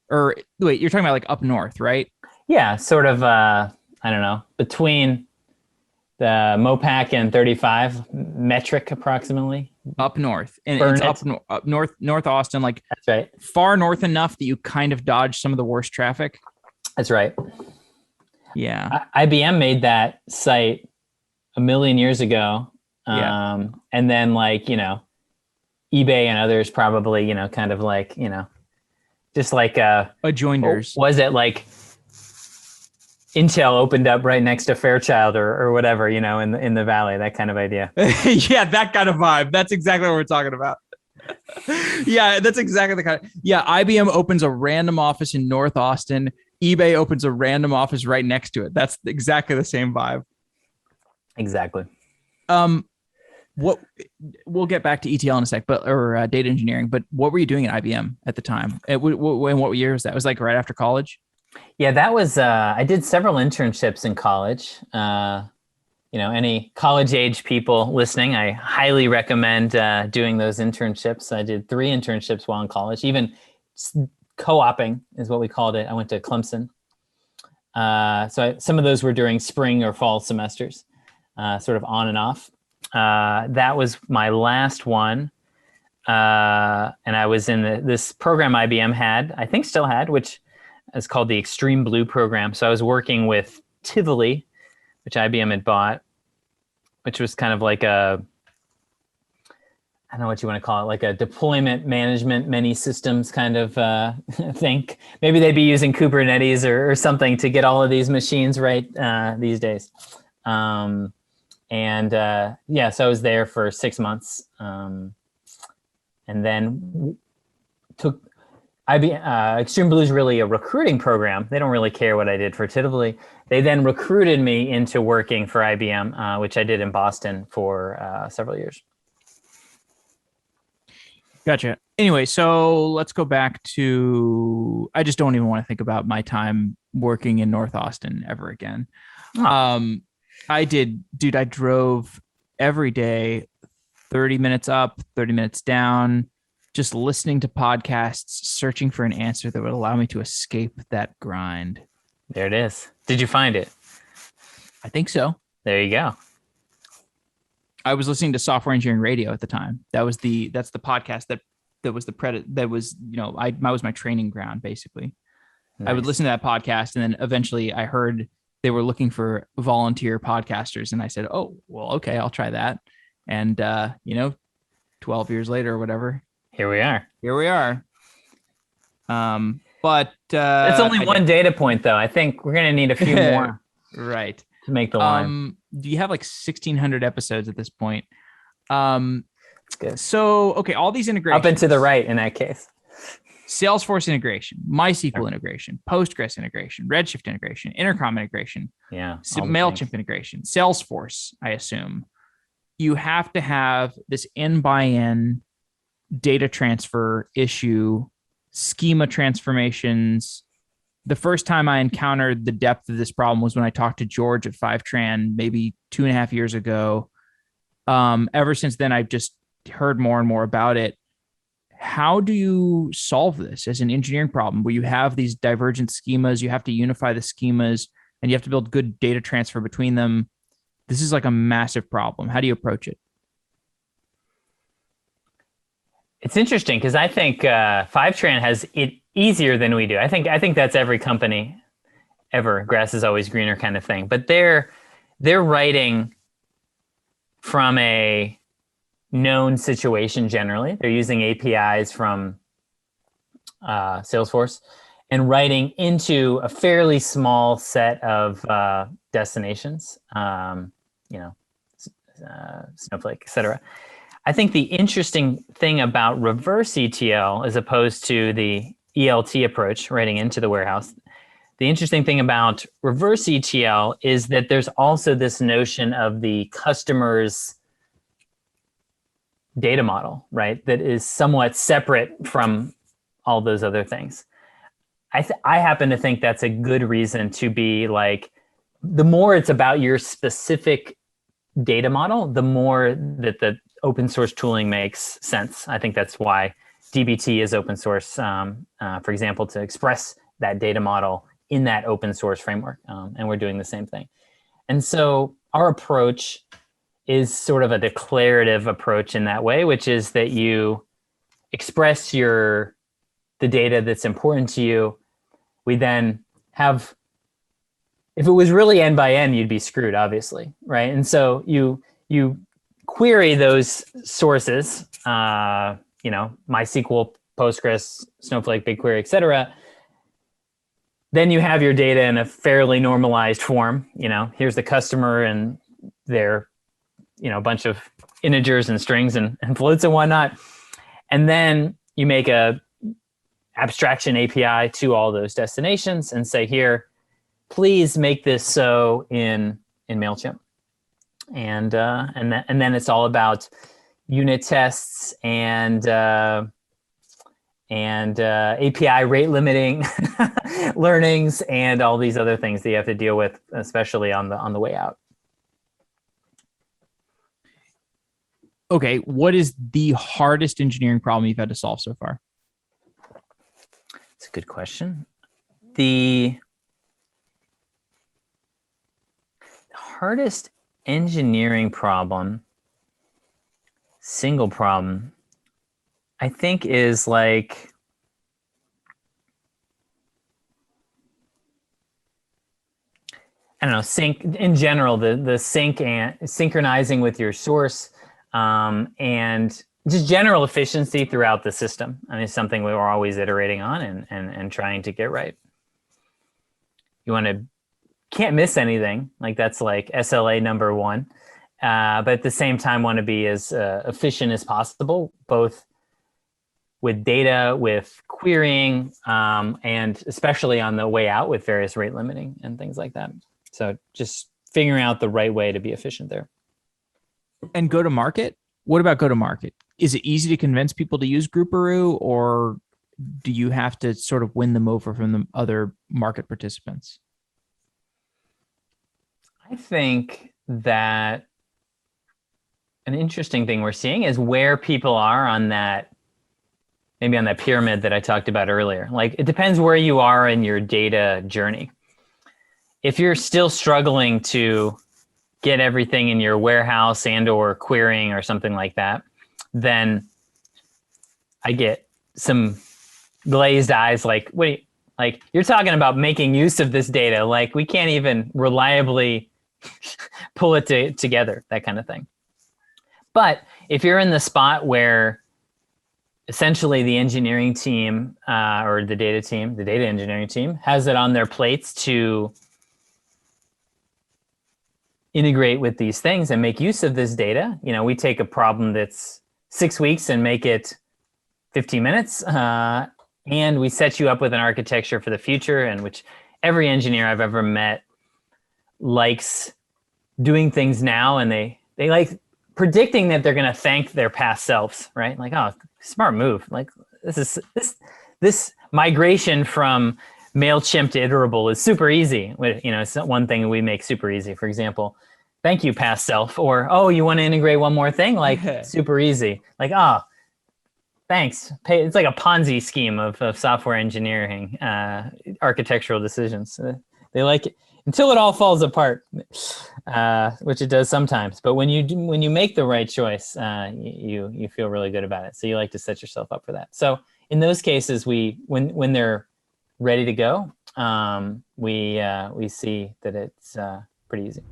Or wait, you're talking about like up north, right? Yeah, sort of. I don't know, between the Mopac and 35 metric approximately. Up north. And it's up north Austin, like that's right. Far north enough that you kind of dodge some of the worst traffic. That's right. Yeah. IBM made that site a million years ago. And then like, eBay and others probably, kind of like, just like adjoinders. Was it like Intel opened up right next to Fairchild or whatever, in the valley, that kind of idea. Yeah, that kind of vibe. That's exactly what we're talking about. Yeah, that's exactly the kind of. Yeah, IBM opens a random office in North Austin. eBay opens a random office right next to it. That's exactly the same vibe. Exactly. What we'll get back to ETL in a sec, or data engineering. But what were you doing at IBM at the time? What year was that? It was like right after college. Yeah, that was, I did several internships in college. Any college age people listening, I highly recommend doing those internships. I did 3 internships while in college, even co-oping is what we called it. I went to Clemson. Some of those were during spring or fall semesters, sort of on and off. That was my last one. And I was in this program IBM had, I think still had, which is called the Extreme Blue program. So I was working with Tivoli, which IBM had bought, which was kind of like I don't know what you want to call it, like a deployment management, many systems kind of thing. Maybe they'd be using Kubernetes or something to get all of these machines right these days. So I was there for 6 months, and then took Extreme Blue is really a recruiting program. They don't really care what I did for Tivoli. They then recruited me into working for IBM, which I did in Boston for several years. Gotcha. Anyway, so let's go back to, I just don't even want to think about my time working in North Austin ever again. Oh. I drove every day, 30 minutes up, 30 minutes down, just listening to podcasts, searching for an answer that would allow me to escape that grind. There it is. Did you find it? I think so. There you go. I was listening to Software Engineering Radio at the time. That's the podcast that was that was, that was my training ground, basically. Nice. I would listen to that podcast, and then eventually I heard they were looking for volunteer podcasters, and I said, "Oh, well, okay, I'll try that." And 12 years later or whatever, Here we are. But it's only one data point, though. I think we're gonna need a few more, right, to make the line. Do you have like 1,600 episodes at this point? That's good. So, okay, all these integrations. Up and to the right in that case. Salesforce integration, MySQL integration, Postgres integration, Redshift integration, Intercom integration, MailChimp integration, Salesforce, I assume. You have to have this N-by-N data transfer issue, schema transformations. The first time I encountered the depth of this problem was when I talked to George at Fivetran maybe 2.5 years ago. Ever since then, I've just heard more and more about it. How do you solve this as an engineering problem where you have these divergent schemas, you have to unify the schemas, and you have to build good data transfer between them? This is like a massive problem. How do you approach it? It's interesting because I think Fivetran has it easier than we do. I think that's every company ever. Grass is always greener kind of thing. But they're writing from a known situation generally. They're using APIs from Salesforce and writing into a fairly small set of destinations, Snowflake, et cetera. I think the interesting thing about reverse ETL as opposed to the ELT approach, writing into the warehouse, the interesting thing about reverse ETL is that there's also this notion of the customer's data model, right? That is somewhat separate from all those other things. I happen to think that's a good reason to be like, the more it's about your specific data model, the more that the open source tooling makes sense. I think that's why dbt is open source, for example, to express that data model in that open source framework. And we're doing the same thing. And so our approach is sort of a declarative approach in that way, which is that you express the data that's important to you. We then have, if it was really N by N, you'd be screwed, obviously, right? And so you query those sources, MySQL, Postgres, Snowflake, BigQuery, et cetera. Then you have your data in a fairly normalized form. Here's the customer and their a bunch of integers and strings and floats and whatnot. And then you make a abstraction API to all those destinations and say, here, please make this so in MailChimp. And then it's all about unit tests and API rate limiting learnings and all these other things that you have to deal with, especially on the way out. Okay, what is the hardest engineering problem you've had to solve so far? It's a good question. The hardest engineering problem, single problem, I think is like, I don't know, sync in general, the sync and synchronizing with your source, and just general efficiency throughout the system. I mean, it's something we were always iterating on and trying to get right. You can't miss anything. Like that's like SLA number one. But at the same time, want to be as efficient as possible, both with data, with querying, and especially on the way out with various rate limiting and things like that. So just figuring out the right way to be efficient there. And go to market? What about go to market? Is it easy to convince people to use Grouparoo, or do you have to sort of win them over from the other market participants? I think that an interesting thing we're seeing is where people are on that, maybe on that pyramid that I talked about earlier. Like, it depends where you are in your data journey. if you're still struggling to get everything in your warehouse and or querying or something like that, then I get some glazed eyes like, wait, like you're talking about making use of this data. Like we can't even reliably pull it together, that kind of thing. But if you're in the spot where essentially the engineering team or the data engineering team has it on their plates to integrate with these things and make use of this data. We take a problem that's 6 weeks and make it 15 minutes. And we set you up with an architecture for the future, and which every engineer I've ever met likes doing things now, and they like predicting that they're going to thank their past selves, right? Like, oh, smart move. Like this migration from MailChimp to Iterable is super easy. It's one thing we make super easy. For example, thank you, past self. Or, oh, you want to integrate one more thing? Like, super easy. Like, thanks. It's like a Ponzi scheme of software engineering, architectural decisions. They like it until it all falls apart, which it does sometimes. But when you make the right choice, you feel really good about it. So you like to set yourself up for that. So in those cases, when they're ready to go, we see that it's pretty easy.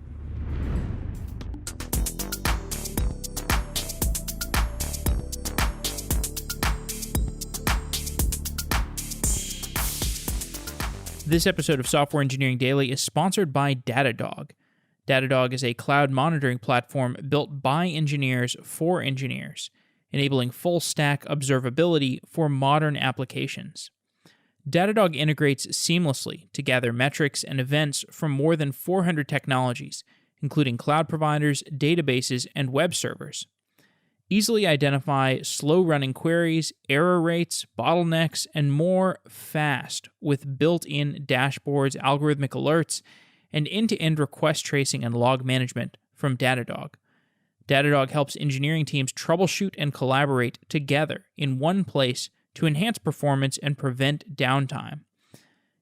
This episode of Software Engineering Daily is sponsored by Datadog. Datadog is a cloud monitoring platform built by engineers for engineers, enabling full-stack observability for modern applications. Datadog integrates seamlessly to gather metrics and events from more than 400 technologies, including cloud providers, databases, and web servers. Easily identify slow-running queries, error rates, bottlenecks, and more fast with built-in dashboards, algorithmic alerts, and end-to-end request tracing and log management from Datadog. Datadog helps engineering teams troubleshoot and collaborate together in one place to enhance performance and prevent downtime.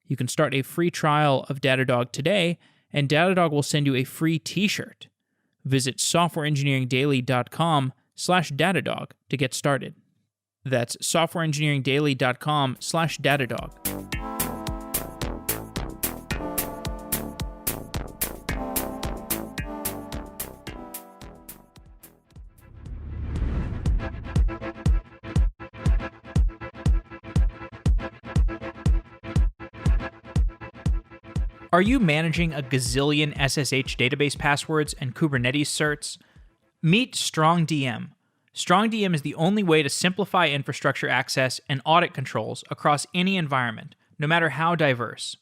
You can start a free trial of Datadog today, and Datadog will send you a free t-shirt. Visit softwareengineeringdaily.com/Datadog to get started. That's softwareengineeringdaily.com/Datadog. Are you managing a gazillion SSH database passwords and Kubernetes certs? Meet StrongDM. StrongDM is the only way to simplify infrastructure access and audit controls across any environment, no matter how diverse.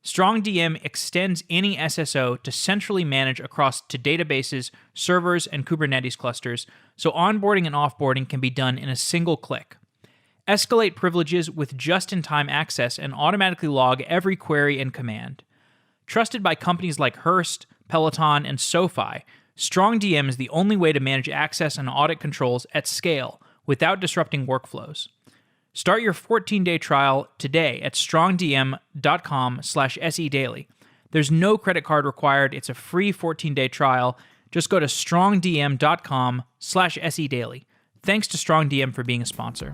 StrongDM extends any SSO to centrally manage across to databases, servers, and Kubernetes clusters, so onboarding and offboarding can be done in a single click. Escalate privileges with just-in-time access and automatically log every query and command. Trusted by companies like Hearst, Peloton, and SoFi, StrongDM is the only way to manage access and audit controls at scale without disrupting workflows. Start your 14-day trial today at strongdm.com/sedaily. There's no credit card required. It's a free 14-day trial. Just go to strongdm.com/sedaily. Thanks to StrongDM for being a sponsor.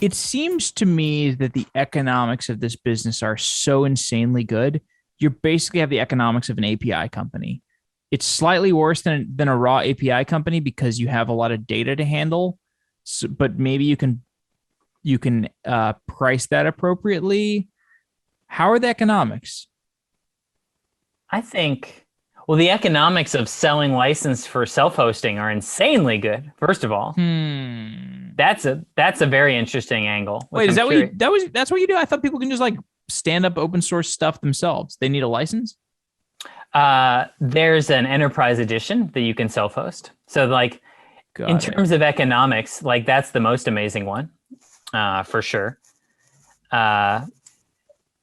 It seems to me that the economics of this business are so insanely good. You basically have the economics of an API company. It's slightly worse than a raw API company because you have a lot of data to handle. So, but maybe you can price that appropriately. How are the economics? I think, well, the economics of selling license for self-hosting are insanely good. First of all, that's a very interesting angle. Wait, is that's what you do? I thought people can just like stand up open source stuff themselves. They need a license? There's an enterprise edition that you can self-host. So like in terms of economics, like that's the most amazing one, for sure.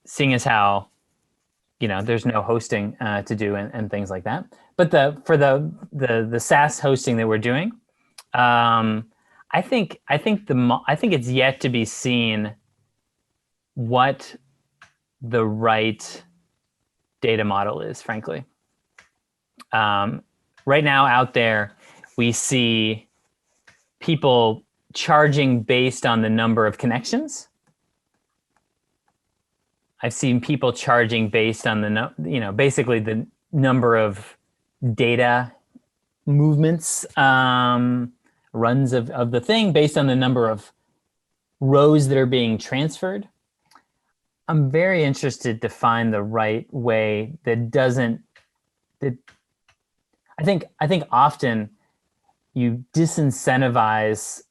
Seeing as how, there's no hosting to do and things like that. But for the SaaS hosting that we're doing, I think it's yet to be seen what the right data model is, frankly. Right now out there, we see people charging based on the number of connections. I've seen people charging based on basically the number of data movements, runs of the thing based on the number of rows that are being transferred. I'm very interested to find the right way I think often you disincentivize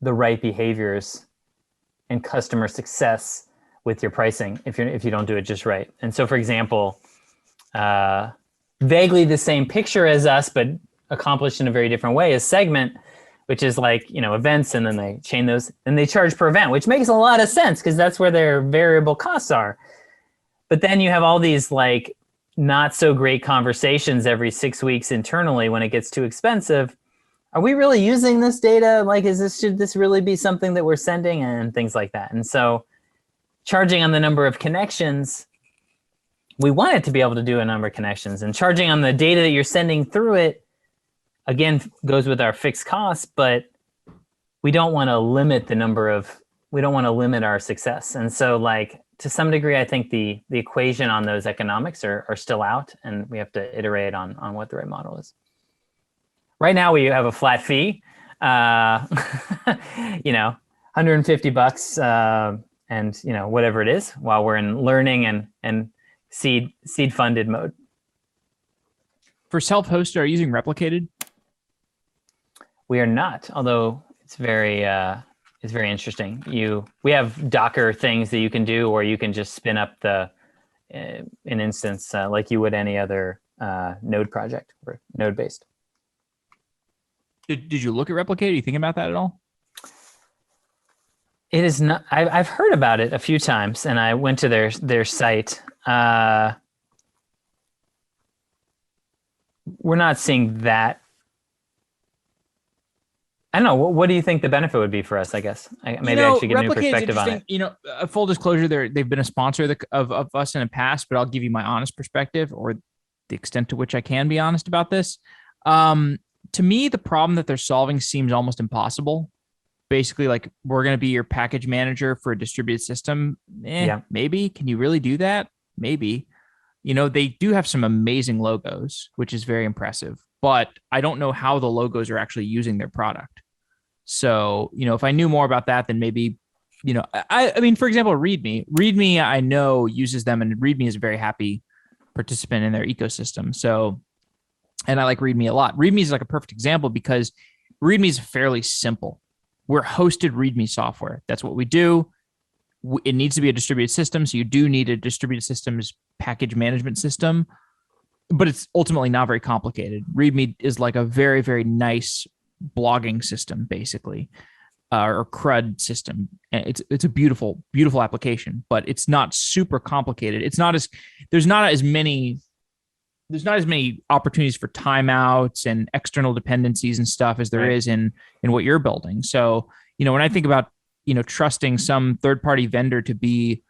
the right behaviors and customer success with your pricing if you don't do it just right. And so, for example, vaguely the same picture as us, but accomplished in a very different way is Segment, which is like, events, and then they chain those and they charge per event, which makes a lot of sense because that's where their variable costs are. But then you have all these like not so great conversations every 6 weeks internally when it gets too expensive. Are we really using this data? Like, should this really be something that we're sending, and things like that? And so charging on the number of connections, we want it to be able to do a number of connections, and charging on the data that you're sending through it, again, goes with our fixed costs, but we don't want to limit our success. And so like, to some degree, I think the equation on those economics are still out, and we have to iterate on what the right model is. Right now, we have a flat fee, $150, and whatever it is, while we're in learning and seed funded mode. For self-hosted, are you using Replicated? We are not, although it's very interesting. We have Docker things that you can do, or you can just spin up an instance like you would any other node project or node based. Did you look at Replicated? Are you thinking about that at all? It is not. I've heard about it a few times, and I went to their site. We're not seeing that. I don't know. What do you think the benefit would be for us? I guess maybe I should get a new perspective on it. Full disclosure, they've been a sponsor of us in the past, but I'll give you my honest perspective, or the extent to which I can be honest about this. To me, the problem that they're solving seems almost impossible. Basically, like, we're going to be your package manager for a distributed system. Yeah. Maybe. Can you really do that? Maybe. They do have some amazing logos, which is very impressive, but I don't know how the logos are actually using their product. So, if I knew more about that, then maybe, I mean, for example, README, I know uses them, and README is a very happy participant in their ecosystem. So, and I like README a lot. README is like a perfect example because README is fairly simple. We're hosted README software. That's what we do. It needs to be a distributed system. So you do need a distributed systems package management system, but it's ultimately not very complicated. README is like a very, very nice blogging system, basically, or CRUD system. It's a beautiful, beautiful application, but it's not super complicated. There's not as many opportunities for timeouts and external dependencies and stuff as there is in what you're building. So, when I think about, trusting some third-party vendor to be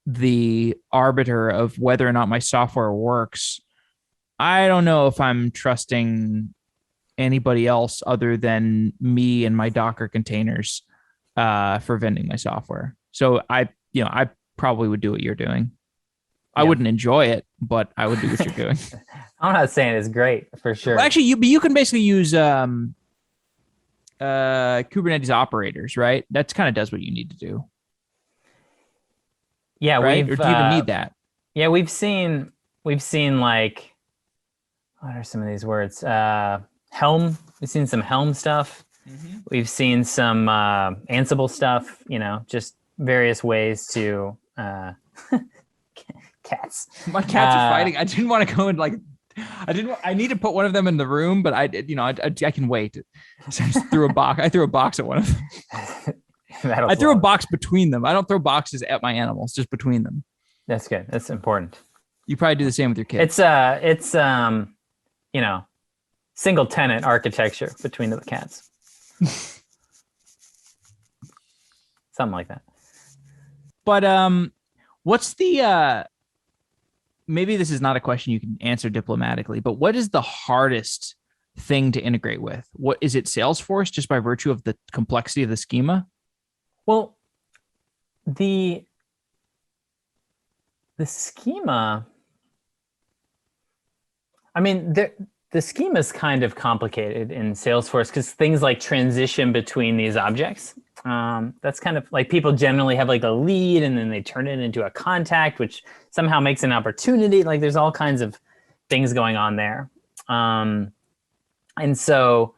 the arbiter of whether or not my software works, I don't know if I'm trusting anybody else other than me and my Docker containers for vending my software. So I probably would do what you're doing. I wouldn't enjoy it, but I would do what you're doing. I'm not saying it's great for sure. Well, actually, you can basically use Kubernetes operators, right? That kind of does what you need to do. Yeah, right? Or do you even need that? Yeah, we've seen like, what are some of these words? Helm. We've seen some Helm stuff. Mm-hmm. We've seen some Ansible stuff. Just various ways to. Cats. My cats are fighting. I didn't want to go and I need to put one of them in the room, but I can wait. So I just threw a box. I threw a box at one of them. I threw a box between them. I don't throw boxes at my animals, just between them. That's good. That's important. You probably do the same with your kids. It's single tenant architecture between the cats. Something like that. But what's the maybe this is not a question you can answer diplomatically, but what is the hardest thing to integrate with? What is it? Salesforce, just by virtue of the complexity of the schema? Well, the schema, I mean, the schema is kind of complicated in Salesforce because things like transition between these objects. That's kind of like people generally have like a lead and then they turn it into a contact, which somehow makes an opportunity. Like there's all kinds of things going on there. And so,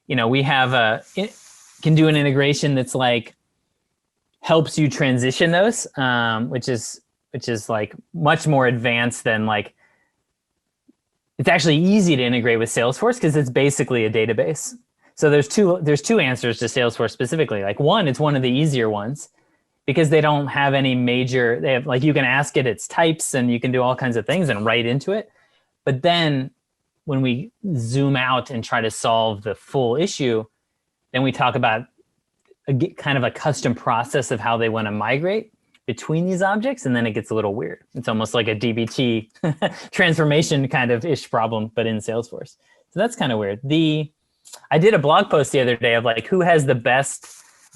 we have can do an integration that's like helps you transition those, which is like much more advanced than like, it's actually easy to integrate with Salesforce because it's basically a database. So there's two answers to Salesforce specifically. Like one, it's one of the easier ones because they don't have any major, they have like, you can ask it its types and you can do all kinds of things and write into it. But then when we zoom out and try to solve the full issue, then we talk about kind of a custom process of how they want to migrate between these objects. And then it gets a little weird. It's almost like a DBT transformation kind of ish problem, but in Salesforce. So that's kind of weird. I did a blog post the other day of like, who has the best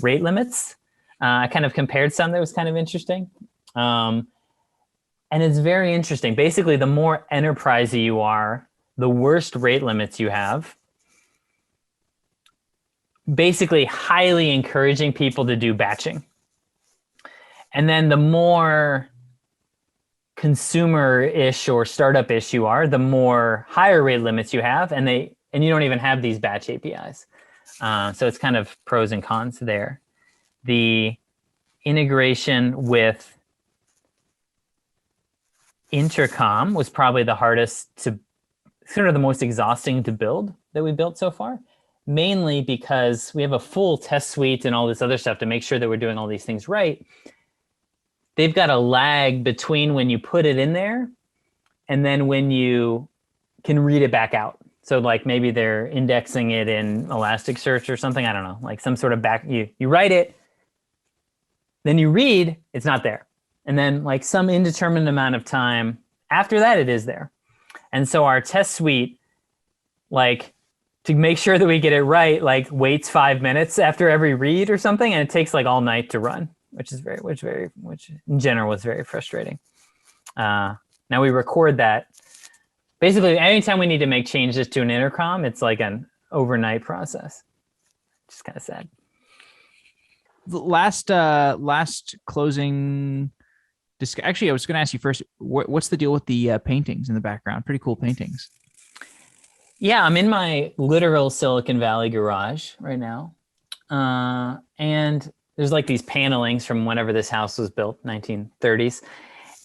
rate limits? I kind of compared some that was kind of interesting. And it's very interesting. Basically, the more enterprisey you are, the worst rate limits you have. Basically, highly encouraging people to do batching. And then the more consumer-ish or startup-ish you are, the more higher rate limits you have, and you don't even have these batch APIs. So it's kind of pros and cons there. The integration with Intercom was probably the hardest to, sort of the most exhausting to build that we built so far, mainly because we have a full test suite and all this other stuff to make sure that we're doing all these things right. They've got a lag between when you put it in there and then when you can read it back out. So like maybe they're indexing it in Elasticsearch or something. I don't know, like some sort of you write it, then you read, it's not there. And then like some indeterminate amount of time after that, it is there. And so our test suite, like to make sure that we get it right, like waits 5 minutes after every read or something. And it takes like all night to run, which in general was very frustrating. Now we record that. Basically, anytime we need to make changes to an intercom, it's like an overnight process. Just kind of sad. Last closing. Actually, I was going to ask you first. What's the deal with the paintings in the background? Pretty cool paintings. Yeah, I'm in my literal Silicon Valley garage right now, and there's like these panelings from whenever this house was built, 1930s.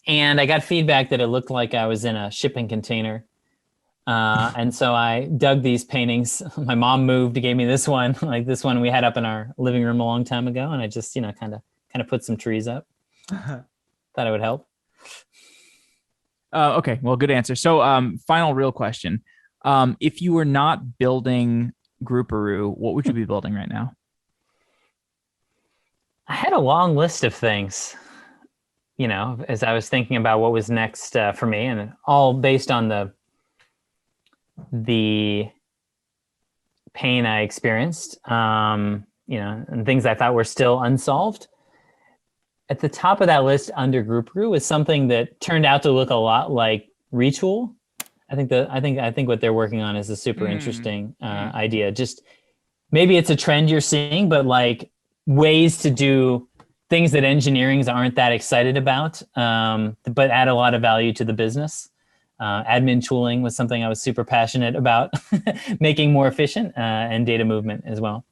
And I got feedback that it looked like I was in a shipping container. And so I dug these paintings. My mom moved, gave me this one, like this one we had up in our living room a long time ago. And I just, kind of put some trees up. Thought it would help. Okay, well, good answer. So final real question. If you were not building Grouparoo, what would you be building right now? I had a long list of things, as I was thinking about what was next for me, and all based on the pain I experienced, and things I thought were still unsolved. At the top of that list under Grouparoo was something that turned out to look a lot like Retool. I think what they're working on is a super interesting idea. Just maybe it's a trend you're seeing, but like ways to do things that engineerings aren't that excited about, but add a lot of value to the business. Admin tooling was something I was super passionate about, making more efficient, and data movement as well.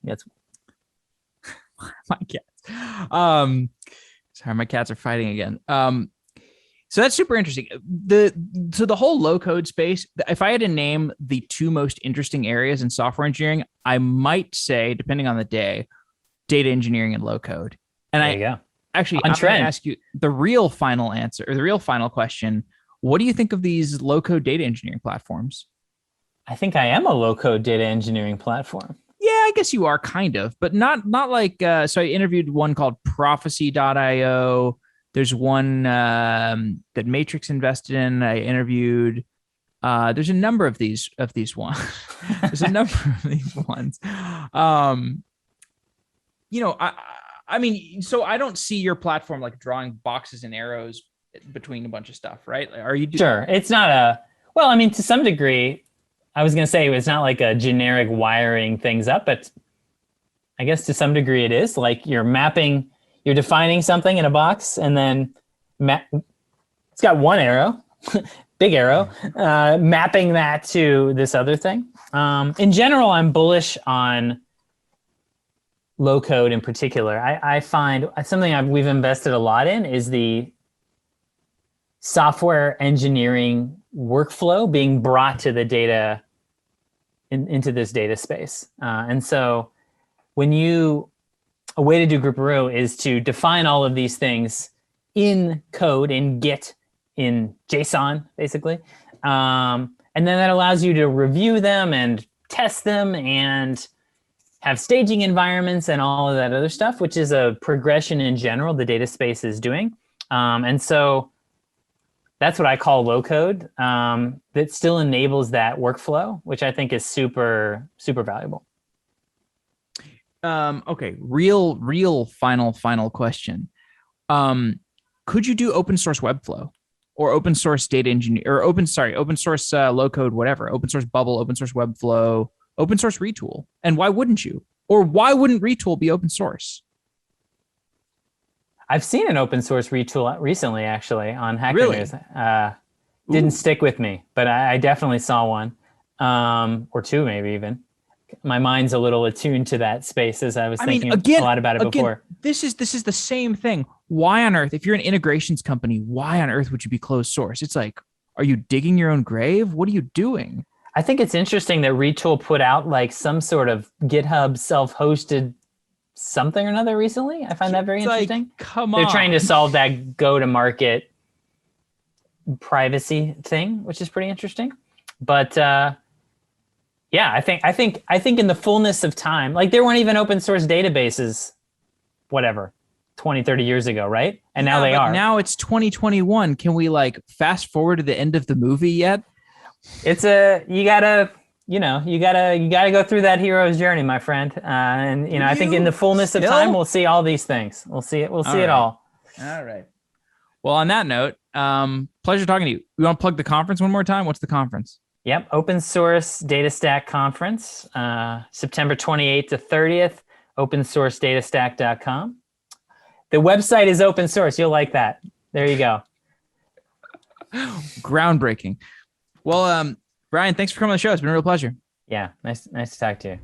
That's my cats. Sorry, my cats are fighting again. So that's super interesting. The whole low code space, if I had to name the two most interesting areas in software engineering, I might say, depending on the day, data engineering and low code. And there you go. Actually, I'm going to ask you the real final answer, or the real final question. What do you think of these low code data engineering platforms? I think I am a low-code data engineering platform. Yeah, I guess you are kind of, but not like. So I interviewed one called Prophecy.io. There's one that Matrix invested in. I interviewed. There's a number of these ones. There's a number of these ones. I mean, so I don't see your platform like drawing boxes and arrows between a bunch of stuff, right? Are you? Sure, it's not a. Well, I mean, to some degree, I was going to say it's not like a generic wiring things up, but I guess to some degree it is. Like you're defining something in a box, and then it's got one arrow, big arrow, mapping that to this other thing. In general, I'm bullish on low code in particular. I find something we've invested a lot in is the software engineering workflow being brought to the data into this data space. And so a way to do Grouparoo is to define all of these things in code, in Git, in JSON, basically. And then that allows you to review them and test them and have staging environments and all of that other stuff, which is a progression in general the data space is doing. And so that's what I call low code. That still enables that workflow, which I think is super, super valuable. Okay, real final question. Could you do open source Webflow or open source data engineer or open source low code, whatever, open source Bubble, open source Webflow, open source Retool? And why wouldn't you? Or why wouldn't Retool be open source? I've seen an open source Retool recently, actually, on Hacker Really? News. Didn't stick with me, but I definitely saw one, or two maybe even. My mind's a little attuned to that space as I was thinking a lot about it before. This is the same thing. Why on earth, if you're an integrations company, why on earth would you be closed source? It's like, are you digging your own grave? What are you doing? I think it's interesting that Retool put out like some sort of GitHub self-hosted something or another recently. I find that very interesting. Come on. They're trying to solve that go-to-market privacy thing, which is pretty interesting. But yeah, I think in the fullness of time, like there weren't even open source databases, whatever, 20, 30 years ago, right? And now they are. Now it's 2021. Can we like fast forward to the end of the movie yet? You gotta go through that hero's journey, my friend. And I think in the fullness of time, we'll see all these things. We'll see it all. All right. Well, on that note, pleasure talking to you. You want to plug the conference one more time? What's the conference? Yep. Open Source Data Stack Conference, September 28th to 30th, opensourcedatastack.com. The website is open source. You'll like that. There you go. Groundbreaking. Well, Brian, thanks for coming on the show. It's been a real pleasure. Yeah. Nice to talk to you.